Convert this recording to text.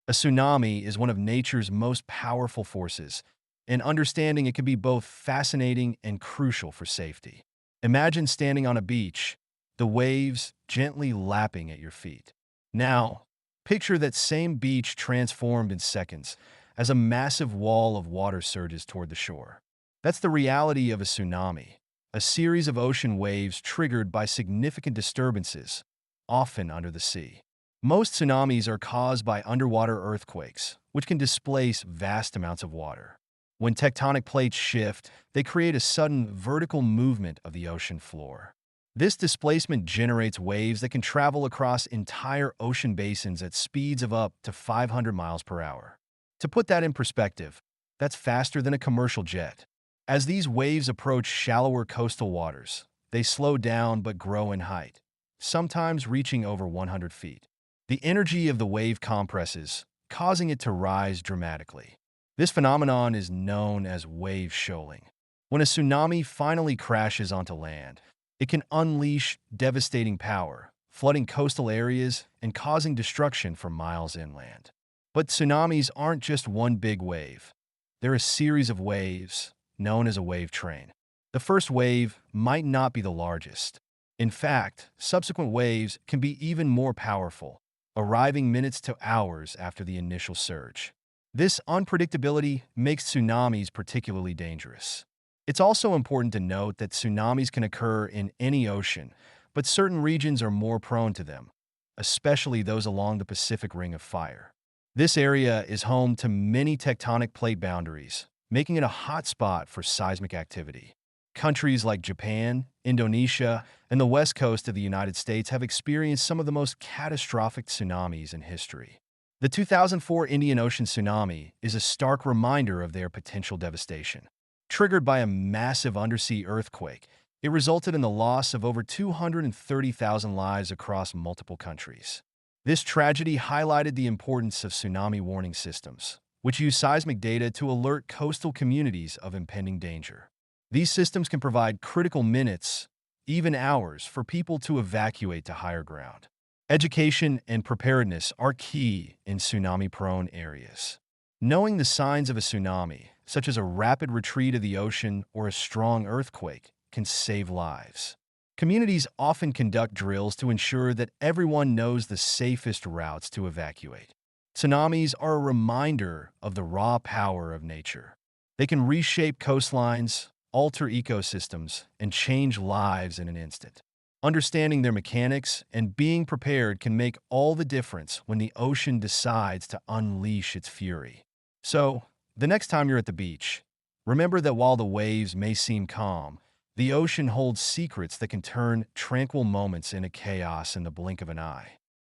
A tsunami is one of nature's most powerful forces, and understanding it can be both fascinating and crucial for safety. Imagine standing on a beach, the waves gently lapping at your feet. Now, picture that same beach transformed in seconds as a massive wall of water surges toward the shore. That's the reality of a tsunami, a series of ocean waves triggered by significant disturbances, often under the sea. Most tsunamis are caused by underwater earthquakes, which can displace vast amounts of water. When tectonic plates shift, they create a sudden vertical movement of the ocean floor. This displacement generates waves that can travel across entire ocean basins at speeds of up to 500 miles per hour. To put that in perspective, that's faster than a commercial jet. As these waves approach shallower coastal waters, they slow down but grow in height, sometimes reaching over 100 feet. The energy of the wave compresses, causing it to rise dramatically. This phenomenon is known as wave shoaling. When a tsunami finally crashes onto land, it can unleash devastating power, flooding coastal areas and causing destruction for miles inland. But tsunamis aren't just one big wave. They're a series of waves, known as a wave train. The first wave might not be the largest. In fact, subsequent waves can be even more powerful, arriving minutes to hours after the initial surge. This unpredictability makes tsunamis particularly dangerous. It's also important to note that tsunamis can occur in any ocean, but certain regions are more prone to them, especially those along the Pacific Ring of Fire. This area is home to many tectonic plate boundaries, making it a hot spot for seismic activity. Countries like Japan, Indonesia, and the west coast of the United States have experienced some of the most catastrophic tsunamis in history. The 2004 Indian Ocean tsunami is a stark reminder of their potential devastation. Triggered by a massive undersea earthquake, it resulted in the loss of over 230,000 lives across multiple countries. This tragedy highlighted the importance of tsunami warning systems, which use seismic data to alert coastal communities of impending danger. These systems can provide critical minutes, even hours, for people to evacuate to higher ground. Education and preparedness are key in tsunami-prone areas. Knowing the signs of a tsunami, such as a rapid retreat of the ocean or a strong earthquake, can save lives. Communities often conduct drills to ensure that everyone knows the safest routes to evacuate. Tsunamis are a reminder of the raw power of nature. They can reshape coastlines, alter ecosystems, and change lives in an instant. Understanding their mechanics and being prepared can make all the difference when the ocean decides to unleash its fury. So, the next time you're at the beach, remember that while the waves may seem calm, the ocean holds secrets that can turn tranquil moments into chaos in the blink of an eye.